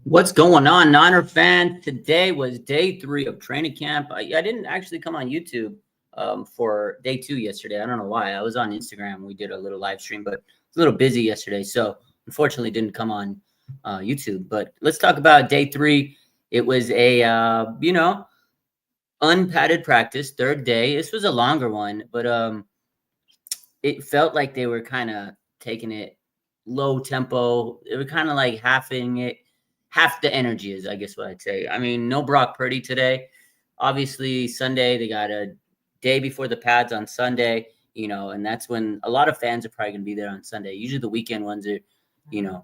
What's going on, Niner fans? Today was day 3 of training camp. I didn't actually come on YouTube for day 2 yesterday. I don't know why. I was on Instagram. We did a little live stream, but it's a little busy yesterday, so unfortunately didn't come on YouTube. But let's talk about day 3. It was a unpadded practice, third day. This was a longer one, but it felt like they were kind of taking it low tempo. They were kind of like halving it, half the energy is, I guess what I'd say. I mean, no Brock Purdy today. Obviously, Sunday, they got a day before the pads on Sunday, and that's when a lot of fans are probably going to be there on Sunday. Usually the weekend ones are,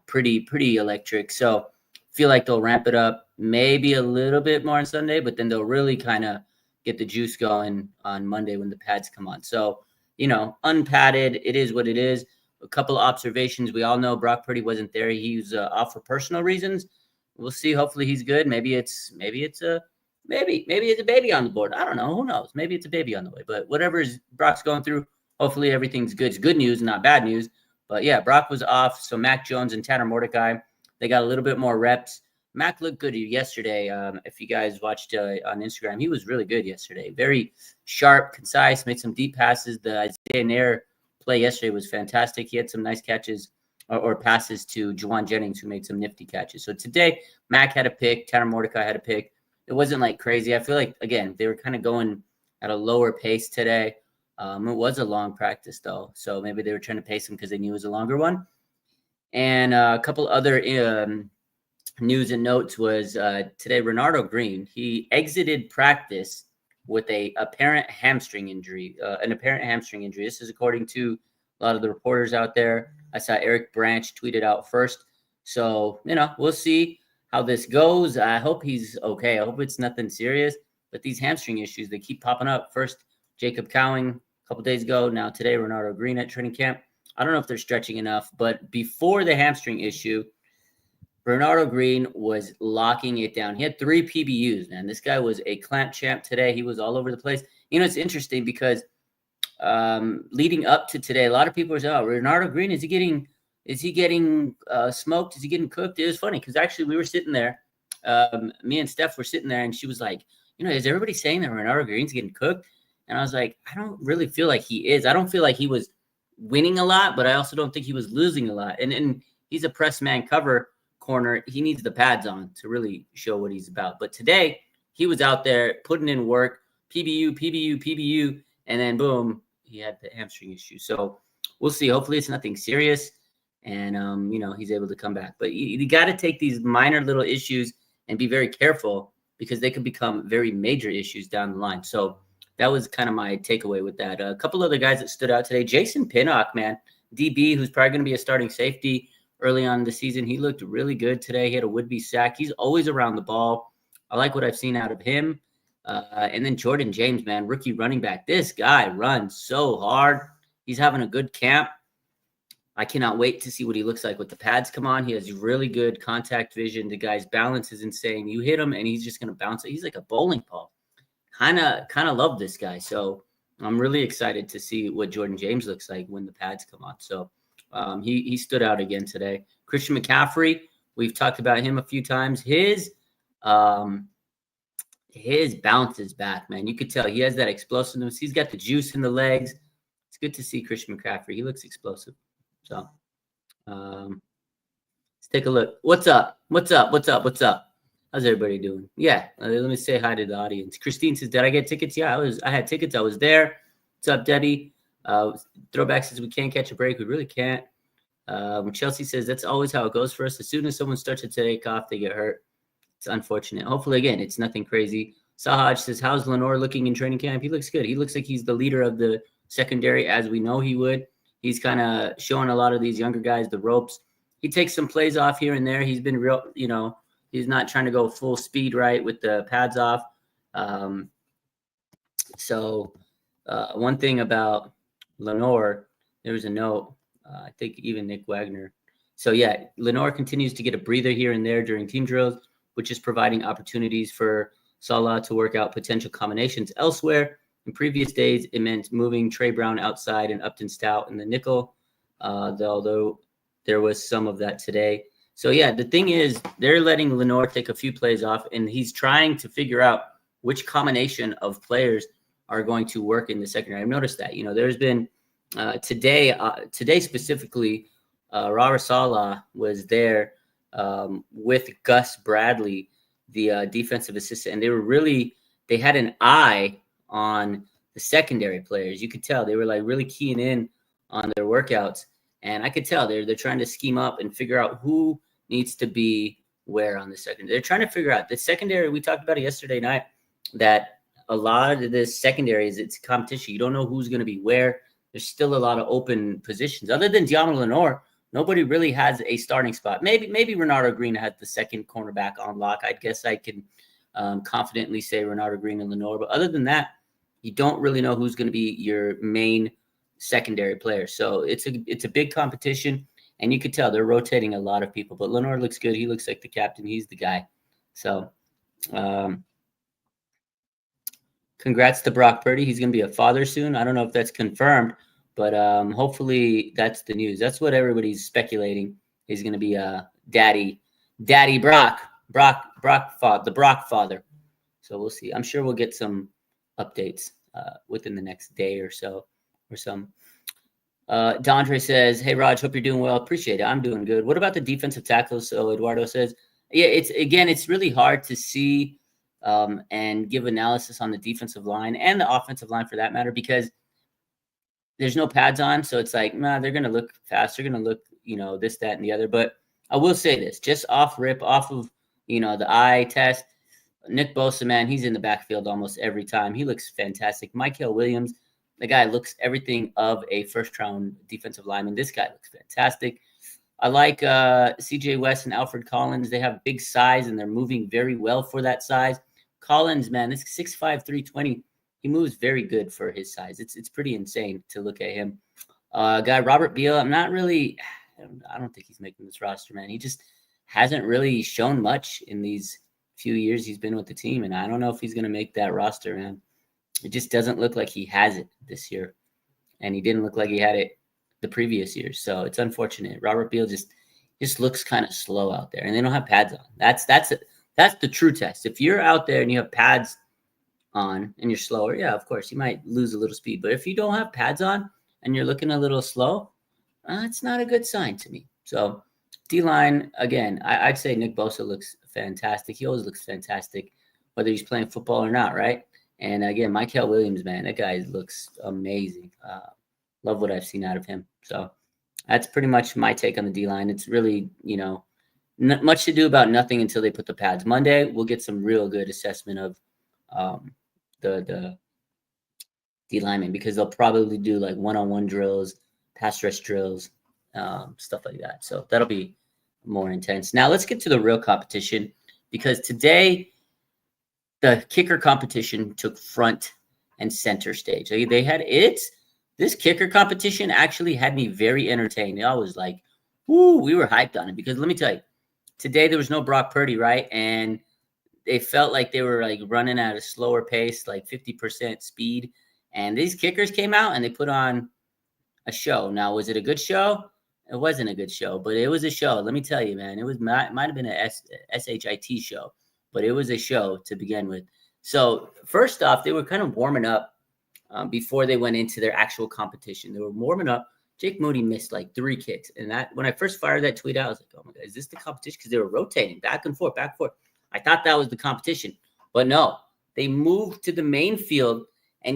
pretty electric. So feel like they'll ramp it up maybe a little bit more on Sunday, but then they'll really kind of get the juice going on Monday when the pads come on. So, unpadded, it is what it is. A couple of observations. We all know Brock Purdy wasn't there. He was off for personal reasons. We'll see. Hopefully he's good. Maybe it's a baby on the board. I don't know. Who knows? Maybe it's a baby on the way. But whatever Brock's going through, hopefully everything's good. It's good news, not bad news. But yeah, Brock was off. So Mac Jones and Tanner Mordecai, they got a little bit more reps. Mac looked good yesterday. If you guys watched on Instagram, he was really good yesterday. Very sharp, concise, made some deep passes. The Isaiah Nair play yesterday was fantastic. He had some nice catches or passes to Juwan Jennings, who made some nifty catches. So today, Mac had a pick. Tanner Mordecai had a pick. It wasn't like crazy. I feel like, again, they were kind of going at a lower pace today. It was a long practice, though. So maybe they were trying to pace him because they knew it was a longer one. And a couple other news and notes was today, Renardo Green, he exited practice with an apparent hamstring injury. This is according to a lot of the reporters out there. I saw Eric Branch tweeted out first. So, we'll see how this goes. I hope he's okay. I hope it's nothing serious. But these hamstring issues, they keep popping up. First, Jacob Cowing a couple days ago. Now today, Renardo Green at training camp. I don't know if they're stretching enough. But before the hamstring issue, Renardo Green was locking it down. He had 3 PBUs, man. This guy was a clamp champ today. He was all over the place. It's interesting because leading up to today, a lot of people were saying, "Oh, Renardo Green, is he getting smoked? Is he getting cooked?" It was funny because actually we were sitting there. Me and Steph were sitting there, and she was like, "Is everybody saying that Renardo Green's getting cooked?" And I was like, "I don't really feel like he is. I don't feel like he was winning a lot, but I also don't think he was losing a lot. And he's a press man cover corner. He needs the pads on to really show what he's about. But today he was out there putting in work, PBU, and then boom, he had the hamstring issue. So we'll see. Hopefully it's nothing serious, and he's able to come back. But you got to take these minor little issues and be very careful because they could become very major issues down the line. So that was kind of my takeaway with that. A couple other guys that stood out today. Jason Pinnock, man, DB, who's probably going to be a starting safety early on in the season. He looked really good today. He had a would-be sack. He's always around the ball. I like what I've seen out of him. And then Jordan James, man, rookie running back. This guy runs so hard. He's having a good camp. I cannot wait to see what he looks like with the pads come on. He has really good contact vision. The guy's balance is insane. You hit him, and he's just going to bounce it. He's like a bowling ball. Kind of love this guy. So I'm really excited to see what Jordan James looks like when the pads come on. So he stood out again today. Christian McCaffrey, we've talked about him a few times. His bounce is back, man. You could tell he has that explosiveness. He's got the juice in the legs. It's good to see Christian McCaffrey. He looks explosive. So let's take a look. What's up? How's everybody doing? Yeah, let me say hi to the audience. Christine says, "Did I get tickets?" Yeah, I had tickets. I was there. What's up, Debbie? Throwback says, "We can't catch a break. We really can't." Chelsea says, "That's always how it goes for us. As soon as someone starts to take off, they get hurt. It's unfortunate. Hopefully, again, it's nothing crazy." Sahaj says, "How's Lenore looking in training camp?" He looks good. He looks like he's the leader of the secondary, as we know he would. He's kind of showing a lot of these younger guys the ropes. He takes some plays off here and there. He's been real, he's not trying to go full speed, right, with the pads off. So one thing about Lenore, there was a note, I think even Nick Wagner. So, yeah, Lenore continues to get a breather here and there during team drills, which is providing opportunities for Salah to work out potential combinations elsewhere. In previous days, it meant moving Trey Brown outside and Upton Stout in the nickel, although there was some of that today. So yeah, the thing is, they're letting Lenore take a few plays off, and he's trying to figure out which combination of players are going to work in the secondary. I've noticed that. There's been today specifically, Rara Saleh was there with Gus Bradley, the defensive assistant, and they had an eye on the secondary players. You could tell they were like really keying in on their workouts, and I could tell they're trying to scheme up and figure out who needs to be where on the secondary. They're trying to figure out the secondary. We talked about it yesterday night, that a lot of this secondary it's competition. You don't know who's going to be where. There's still a lot of open positions. Other than Diamo Lenore, nobody really has a starting spot. Maybe Renardo Green had the second cornerback on lock. I guess I can confidently say Renardo Green and Lenore. But other than that, you don't really know who's going to be your main secondary player. So it's a big competition, and you could tell they're rotating a lot of people. But Lenore looks good. He looks like the captain. He's the guy. So congrats to Brock Purdy. He's going to be a father soon. I don't know if that's confirmed, but hopefully that's the news. That's what everybody's speculating. He's going to be Daddy Brock, the Brock father. So we'll see. I'm sure we'll get some updates within the next day or so, or some. Dondre says, "Hey Raj, hope you're doing well. Appreciate it. I'm doing good. What about the defensive tackles?" So Eduardo says, "Yeah, it's really hard to see and give analysis on the defensive line and the offensive line for that matter, because there's no pads on. So it's like, nah, they're going to look fast. They're going to look, this, that, and the other. But I will say this, just off of, the eye test, Nick Bosa, man, he's in the backfield almost every time. He looks fantastic. Michael Williams, the guy looks everything of a first-round defensive lineman. This guy looks fantastic. I like CJ West and Alfred Collins. They have big size, and they're moving very well for that size. Collins, man, this 6'5", 320, he moves very good for his size. It's pretty insane to look at him. Guy Robert Beal, I don't think he's making this roster, man. He just hasn't really shown much in these few years he's been with the team, and I don't know if he's going to make that roster, man. It just doesn't look like he has it this year, and he didn't look like he had it the previous years, so it's unfortunate. Robert Beal just looks kind of slow out there, and they don't have pads on. That's the true test. If you're out there and you have pads on and you're slower, yeah, of course, you might lose a little speed. But if you don't have pads on and you're looking a little slow, it's not a good sign to me. So D-line, again, I'd say Nick Bosa looks fantastic. He always looks fantastic, whether he's playing football or not, right? And again, Michael Williams, man, that guy looks amazing. Love what I've seen out of him. So that's pretty much my take on the D-line. It's really, not much to do about nothing until they put the pads. Monday, we'll get some real good assessment of the D-linemen, because they'll probably do like one-on-one drills, pass rush drills, stuff like that. So that'll be more intense. Now let's get to the real competition, because today the kicker competition took front and center stage. They had this kicker competition actually had me very entertained. I was like, woo, we were hyped on it, because let me tell you, today there was no Brock Purdy, right? And they felt like they were like running at a slower pace, like 50% speed. And these kickers came out and they put on a show. Now, was it a good show? It wasn't a good show, but it was a show. Let me tell you, man, it might have been a SHIT show, but it was a show to begin with. So first off, they were kind of warming up before they went into their actual competition. They were warming up. Jake Moody missed like 3 kicks. And that when I first fired that tweet out, I was like, oh my God, is this the competition? Because they were rotating back and forth, back and forth. I thought that was the competition. But no, they moved to the main field, and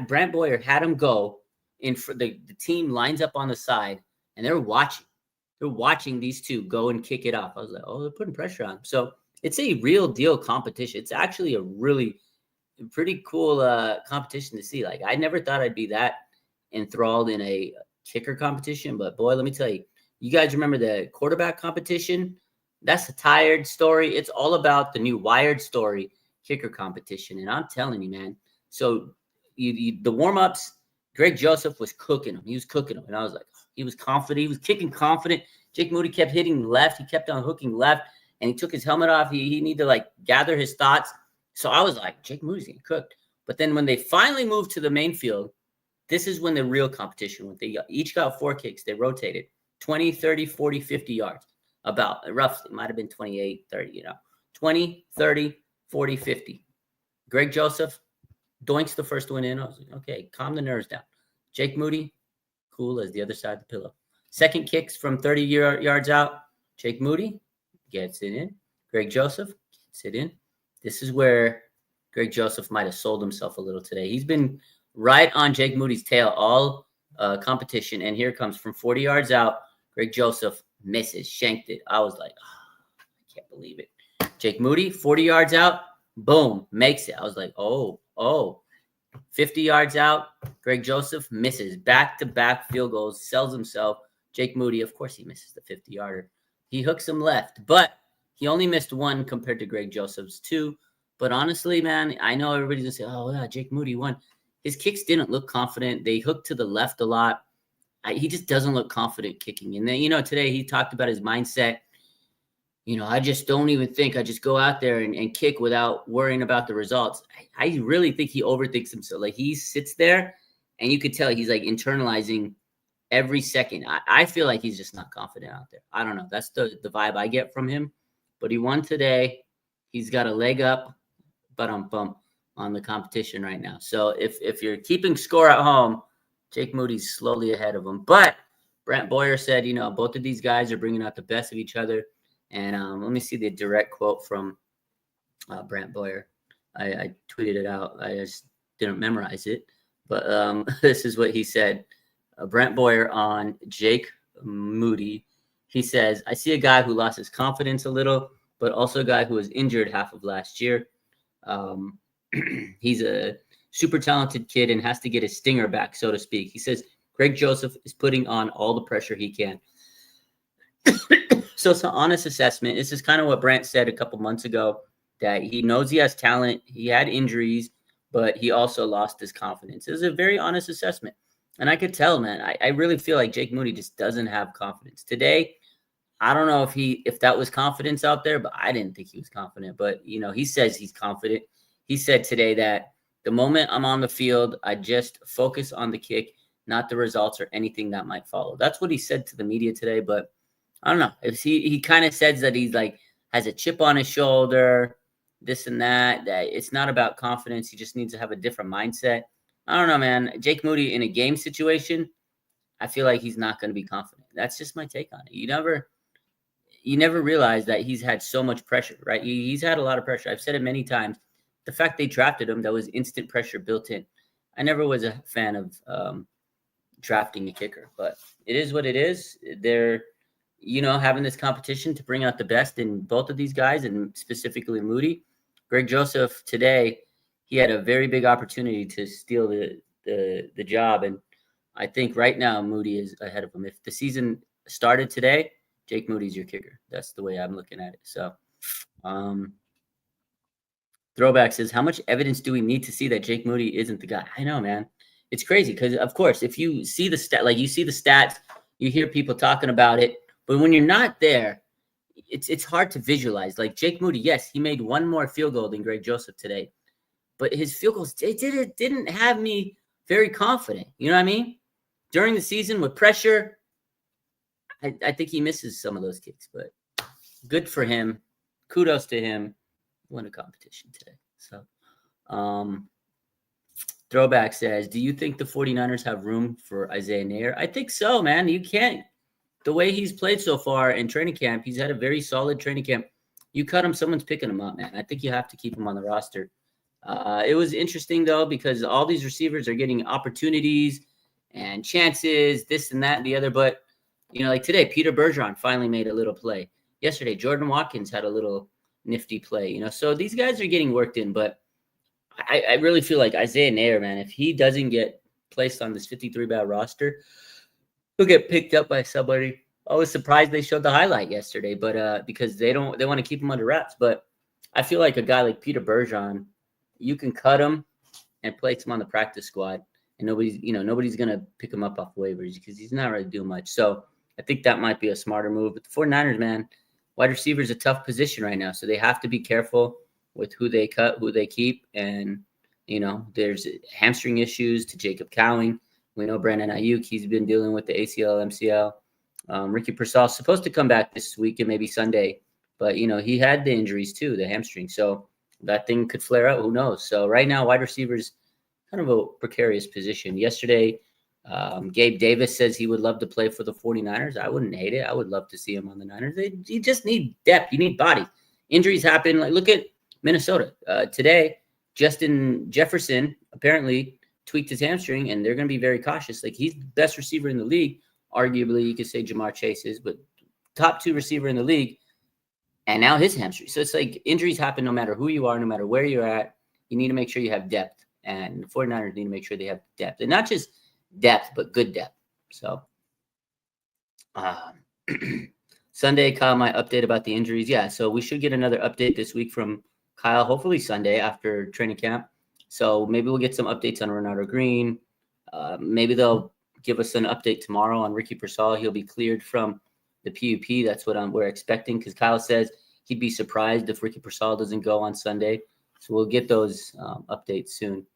Brant Boyer had him go in for the team lines up on the side, and they're watching. They're watching these two go and kick it off. I was like, oh, they're putting pressure on them. So it's a real deal competition. It's actually a really pretty cool competition to see. Like, I never thought I'd be that enthralled in a kicker competition, but boy, let me tell you, you guys remember the quarterback competition? That's a tired story. It's all about the new Wired Story kicker competition, and I'm telling you, man. So the warm-ups, Greg Joseph was cooking him. He was cooking him, and I was like, he was confident. He was kicking confident. Jake Moody kept hitting left. He kept on hooking left, and he took his helmet off. He needed to like gather his thoughts. So I was like, Jake Moody's getting cooked. But then when they finally moved to the main field, this is when the real competition went. They each got 4 kicks. They rotated 20, 30, 40, 50 yards. about roughly, might have been 28, 30, 20, 30, 40, 50. Greg Joseph doinks the first one in. I was like, okay, calm the nerves down. Jake Moody, cool as the other side of the pillow. Second kicks from 30 yards out. Jake Moody gets it in. Greg Joseph gets it in. This is where Greg Joseph might have sold himself a little today. He's been right on Jake Moody's tail all competition, and here comes from 40 yards out. Greg Joseph misses, shanked it. I was like, oh, I can't believe it. Jake Moody, 40 yards out, boom, makes it. I was like, oh. 50 yards out, Greg Joseph misses. Back-to-back field goals, sells himself. Jake Moody, of course he misses the 50-yarder. He hooks him left, but he only missed one compared to Greg Joseph's two. But honestly, man, I know everybody's going to say, oh, yeah, Jake Moody won. His kicks didn't look confident. They hooked to the left a lot. He just doesn't look confident kicking. And then, today he talked about his mindset. I just don't even think. I just go out there and kick without worrying about the results. I really think he overthinks himself. Like, he sits there, and you could tell he's, like, internalizing every second. I feel like he's just not confident out there. I don't know. That's the vibe I get from him. But he won today. He's got a leg up, bump on the competition right now. So if you're keeping score at home, Jake Moody's slowly ahead of him. But Brent Boyer said, both of these guys are bringing out the best of each other. And let me see the direct quote from Brent Boyer. I tweeted it out. I just didn't memorize it. But this is what he said. Brent Boyer on Jake Moody. He says, I see a guy who lost his confidence a little, but also a guy who was injured half of last year. He's a super talented kid and has to get his stinger back, so to speak. He says, Greg Joseph is putting on all the pressure he can. So it's an honest assessment. This is kind of what Brant said a couple months ago, that he knows he has talent. He had injuries, but he also lost his confidence. It was a very honest assessment. And I could tell, man, I really feel like Jake Moody just doesn't have confidence. Today, I don't know if that was confidence out there, but I didn't think he was confident. But, he says he's confident. He said today that the moment I'm on the field, I just focus on the kick, not the results or anything that might follow. That's what he said to the media today, but I don't know. If he kind of says that he's like has a chip on his shoulder, this and that it's not about confidence. He just needs to have a different mindset. I don't know, man. Jake Moody in a game situation, I feel like he's not going to be confident. That's just my take on it. You never realize that he's had so much pressure, right? He's had a lot of pressure. I've said it many times. The fact they drafted him, that was instant pressure built in. I never was a fan of drafting a kicker, but it is what it is. They're having this competition to bring out the best in both of these guys, and specifically Moody. Greg Joseph today, he had a very big opportunity to steal the job, and I think right now Moody is ahead of him. If the season started today, Jake Moody's your kicker. That's the way I'm looking at it. So, Throwback says, how much evidence do we need to see that Jake Moody isn't the guy? I know, man. It's crazy because, of course, if you see the stats, you hear people talking about it. But when you're not there, it's hard to visualize. Like Jake Moody, yes, he made one more field goal than Greg Joseph today. But his field goals didn't have me very confident. You know what I mean? During the season with pressure, I think he misses some of those kicks. But good for him. Kudos to him. Won a competition today. So, Throwback says, do you think the 49ers have room for Isaiah Nair? I think so, man. You can't. The way he's played so far in training camp, he's had a very solid training camp. You cut him, someone's picking him up, man. I think you have to keep him on the roster. It was interesting, though, because all these receivers are getting opportunities and chances, this and that and the other. But, like today, Peter Bergeron finally made a little play. Yesterday, Jordan Watkins had a little nifty play. So these guys are getting worked in. But I really feel like Isaiah Nair, man, if he doesn't get placed on this 53-man roster, he'll get picked up by somebody. I was surprised they showed the highlight yesterday, but because they want to keep him under wraps. But I feel like a guy like Peter Bergeron, you can cut him and place him on the practice squad, and nobody's gonna pick him up off waivers because he's not really doing much. So I think that might be a smarter move. But the 49ers, man, wide receiver is a tough position right now, so they have to be careful with who they cut, who they keep, and there's hamstring issues to Jacob Cowing. We know Brandon Ayuk, he's been dealing with the ACL, MCL. Ricky Persall's supposed to come back this week and maybe Sunday, but he had the injuries too, the hamstring. So that thing could flare out. Who knows? So right now, wide receivers kind of a precarious position. Yesterday, Gabe Davis says he would love to play for the 49ers. I wouldn't hate it. I would love to see him on the Niners. You just need depth. You need body. Injuries happen. Like, look at Minnesota. Today, Justin Jefferson apparently tweaked his hamstring, and they're going to be very cautious. Like, he's the best receiver in the league. Arguably, you could say Jamar Chase is, but top 2 receiver in the league. And now his hamstring. So it's like injuries happen no matter who you are, no matter where you're at. You need to make sure you have depth. And the 49ers need to make sure they have depth. And not just depth, but good depth. So Sunday, Kyle might update about the injuries. Yeah, so we should get another update this week from Kyle, hopefully Sunday after training camp. So maybe we'll get some updates on Renardo Green. Maybe they'll give us an update tomorrow on Ricky Persall. He'll be cleared from the PUP. That's what we're expecting, because Kyle says he'd be surprised if Ricky Persall doesn't go on Sunday. So we'll get those updates soon.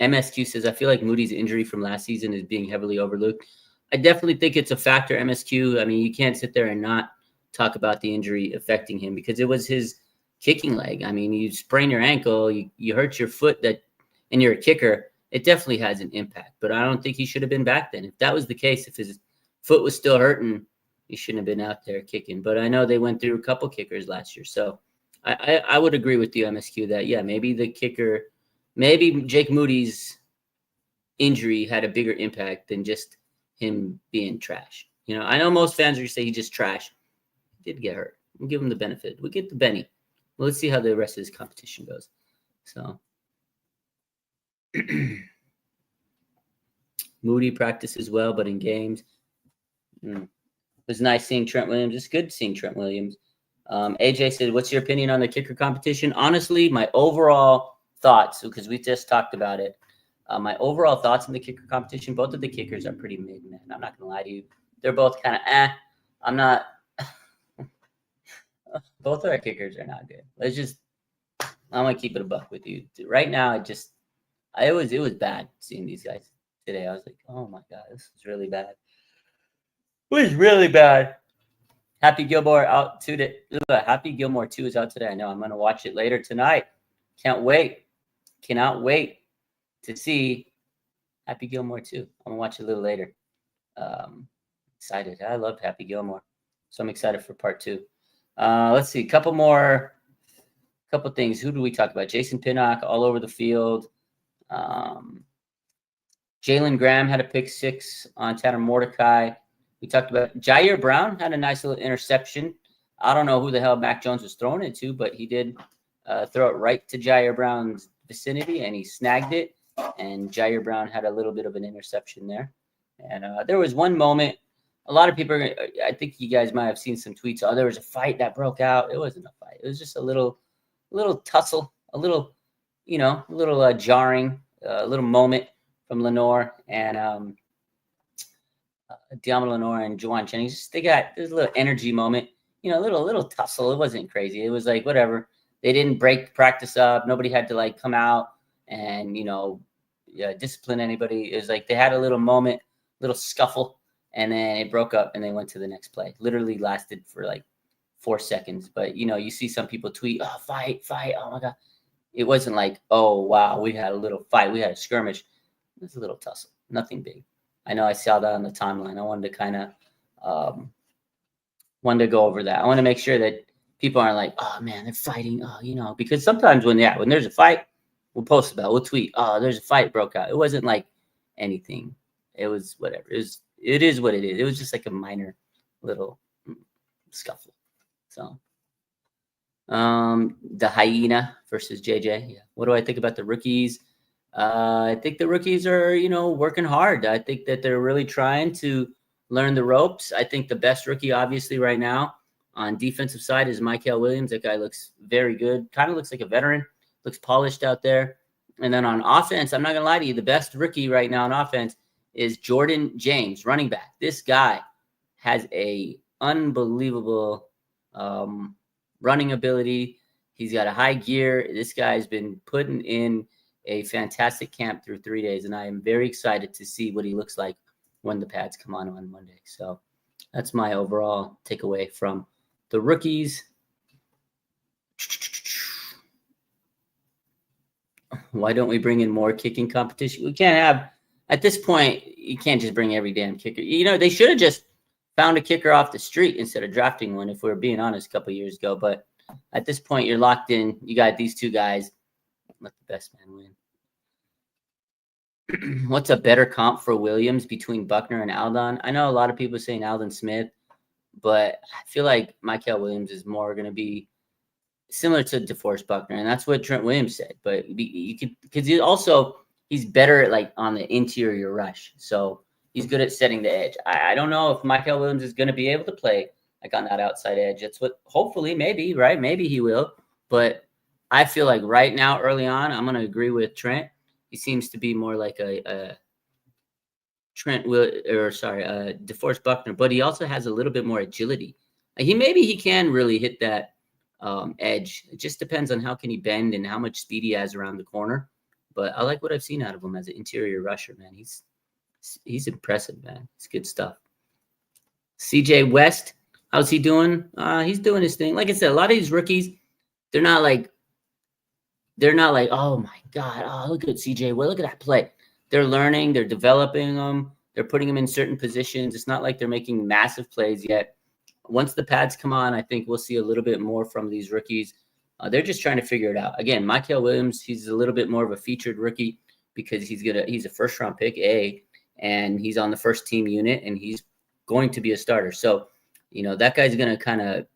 MSQ says, I feel like Moody's injury from last season is being heavily overlooked. I definitely think it's a factor, MSQ. I mean, you can't sit there and not talk about the injury affecting him, because it was his kicking leg. I mean, you sprain your ankle, you hurt your foot, and you're a kicker. It definitely has an impact, but I don't think he should have been back then. If that was the case, if his foot was still hurting, he shouldn't have been out there kicking. But I know they went through a couple kickers last year. So I would agree with you, MSQ, that, yeah, maybe the kicker, maybe Jake Moody's injury had a bigger impact than just him being trash. I know most fans are going to say he's just trash. He did get hurt. We'll give him the benefit. We'll get the Benny. Well, let's see how the rest of this competition goes. So Moody practices well, but in games, it was nice seeing Trent Williams. It's good seeing Trent Williams. AJ said, what's your opinion on the kicker competition? Honestly, my overall thoughts, because we just talked about it, my overall thoughts on the kicker competition, both of the kickers are pretty mid, man. I'm not going to lie to you. They're both kind of I'm not. Both of our kickers are not good. I'm going to keep it a buck with you. Right now, it was bad seeing these guys today. I was like, oh my God, this is really bad. It was really bad. Happy Gilmore out today. Happy Gilmore 2 is out today. I know I'm going to watch it later tonight. Can't wait. Cannot wait to see Happy Gilmore 2. I'm going to watch it a little later. Excited. I love Happy Gilmore. So I'm excited for part 2. Let's see. Couple things. Who do we talk about? Jason Pinnock all over the field. Jalen Graham had a pick 6 on Tanner Mordecai. We talked about Jair Brown had a nice little interception. I don't know who the hell Mac Jones was throwing it to, but he did throw it right to Jair Brown's vicinity, and he snagged it. And Jair Brown had a little bit of an interception there. And there was one moment. A lot of people, I think you guys might have seen some tweets. Oh, there was a fight that broke out. It wasn't a fight. It was just a little tussle, a little jarring, a little moment from Lenore and Diamo Lenore and Juwan Jennings. There's a little energy moment, a little tussle. It wasn't crazy. It was like, whatever. They didn't break practice up. Nobody had to come out and, discipline anybody. It was like they had a little moment, little scuffle, and then it broke up and they went to the next play. Literally lasted for 4 seconds. But, you see some people tweet, oh, fight. Oh, my God. It wasn't like, oh, wow, we had a little fight. We had a skirmish. It was a little tussle. Nothing big. I know I saw that on the timeline. I wanted to kind of go over that. I want to make sure that people aren't like, oh, man, they're fighting. Oh, because sometimes when there's a fight, we'll post about it. We'll tweet, oh, there's a fight broke out. It wasn't like anything. It was whatever. It is what it is. It was just like a minor little scuffle. So the Hyena versus JJ. Yeah. What do I think about the rookies? I think the rookies are, working hard. I think that they're really trying to learn the ropes. I think the best rookie, obviously, right now on defensive side is Mykel Williams. That guy looks very good. Kind of looks like a veteran. Looks polished out there. And then on offense, I'm not going to lie to you, the best rookie right now on offense is Jordan James, running back. This guy has a unbelievable running ability. He's got a high gear. This guy's been putting in a fantastic camp through 3 days, and I am very excited to see what he looks like when the pads come on Monday. So that's my overall takeaway from the rookies. Why don't we bring in more kicking competition? We can't have, at this point, you can't just bring every damn kicker. They should have just found a kicker off the street instead of drafting one, if we were being honest, a couple of years ago. But at this point, you're locked in. You got these two guys. Let the best man win. What's a better comp for Williams between Buckner and Aldon? I know a lot of people saying Aldon Smith, but I feel like Michael Williams is more going to be similar to DeForest Buckner, and that's what Trent Williams said. But you could, because he's better at like on the interior rush, so he's good at setting the edge. I don't know if Michael Williams is going to be able to play like on that outside edge. That's what hopefully maybe he will. But I feel like right now, early on, I'm going to agree with Trent. He seems to be more like a DeForest Buckner, but he also has a little bit more agility. He can really hit that edge. It just depends on how can he bend and how much speed he has around the corner. But I like what I've seen out of him as an interior rusher, man. He's impressive, man. It's good stuff. CJ West, how's he doing? He's doing his thing. Like I said, a lot of these rookies, they're not like, oh my God, oh, look at CJ. Well, look at that play. They're learning, they're developing them, they're putting them in certain positions. It's not like they're making massive plays yet. Once the pads come on, I think we'll see a little bit more from these rookies. They're just trying to figure it out. Again, Michael Williams, he's a little bit more of a featured rookie because he's a first-round pick, and he's on the first team unit, and he's going to be a starter. So, that guy's going to kind of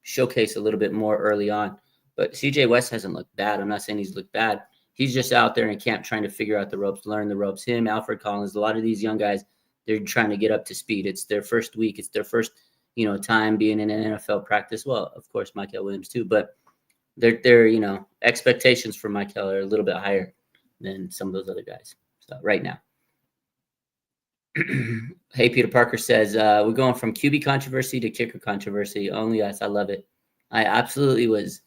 showcase a little bit more early on. But CJ West hasn't looked bad. I'm not saying he's looked bad. He's just out there in camp trying to figure out the ropes, learn the ropes. Him, Alfred Collins, a lot of these young guys, they're trying to get up to speed. It's their first week. It's their first, time being in an NFL practice. Well, of course, Michael Williams too, but their expectations for Michael are a little bit higher than some of those other guys. So right now. Hey, Peter Parker says, we're going from QB controversy to kicker controversy. Only us. I love it. I absolutely was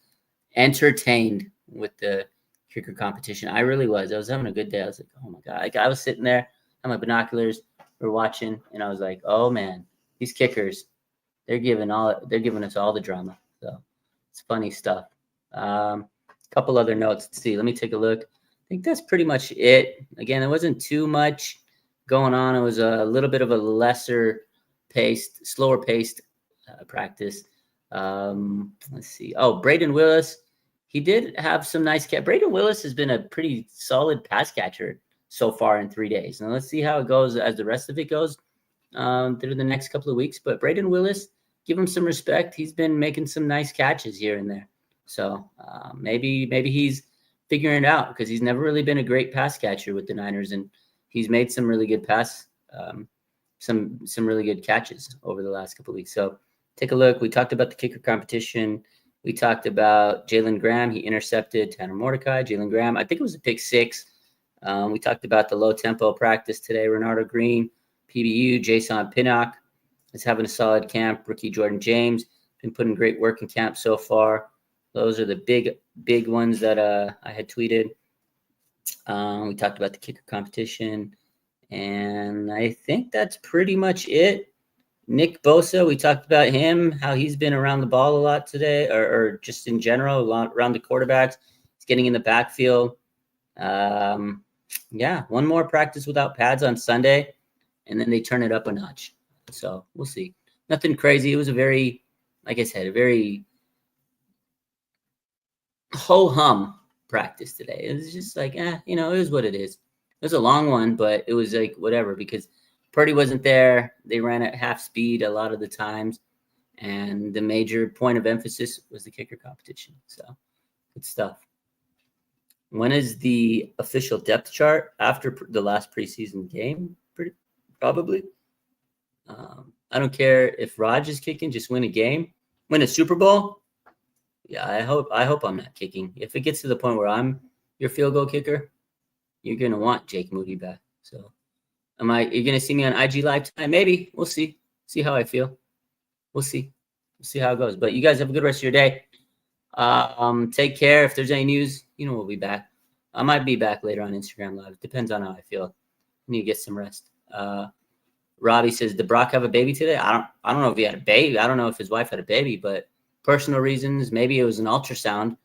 entertained with the kicker competition. I really was. I was having a good day. I was like, oh my God. I was sitting there on my binoculars, we're watching, and I was like, oh man, these kickers, they're giving us all the drama. So it's funny stuff. A couple other notes. Let's see. Let me take a look. I think that's pretty much it. Again, there wasn't too much going on. It was a little bit of a slower paced practice. Let's see. Oh, Braden Willis. He did have some nice catch. Braden Willis has been a pretty solid pass catcher so far in 3 days. Now let's see how it goes as the rest of it goes through the next couple of weeks. But Braden Willis, give him some respect. He's been making some nice catches here and there. So maybe he's figuring it out because he's never really been a great pass catcher with the Niners, and he's made some really good some really good catches over the last couple of weeks. So take a look. We talked about the kicker competition. We talked about Jalen Graham. He intercepted Tanner Mordecai. Jalen Graham, I think it was a pick 6. We talked about the low-tempo practice today. Renardo Green, PBU. Jason Pinnock is having a solid camp. Rookie Jordan James, been putting great work in camp so far. Those are the big ones that I had tweeted. We talked about the kicker competition. And I think that's pretty much it. Nick Bosa, we talked about him, how he's been around the ball a lot today, or just in general, a lot around the quarterbacks. He's getting in the backfield. One more practice without pads on Sunday, and then they turn it up a notch. So we'll see. Nothing crazy. It was a very ho-hum practice today. It was just like, it is what it is. It was a long one, but it was like whatever because Purdy wasn't there. They ran at half speed a lot of the times. And the major point of emphasis was the kicker competition. So good stuff. When is the official depth chart? After the last preseason game? Probably. I don't care if Raj is kicking, just win a game. Win a Super Bowl? Yeah, I hope I'm not kicking. If it gets to the point where I'm your field goal kicker, you're going to want Jake Moody back. So you're going to see me on IG Live tonight? Maybe. We'll see. See how I feel. We'll see. We'll see how it goes. But you guys have a good rest of your day. Take care. If there's any news, we'll be back. I might be back later on Instagram Live. It depends on how I feel. I need to get some rest. Robbie says, did Brock have a baby today? I don't know if he had a baby. I don't know if his wife had a baby, but personal reasons, maybe it was an ultrasound.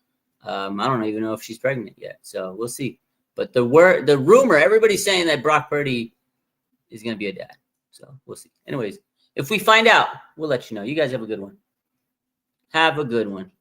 I don't even know if she's pregnant yet. So we'll see. But the rumor, everybody's saying that Brock Purdy is going to be a dad. So we'll see. Anyways, if we find out, we'll let you know. You guys have a good one. Have a good one.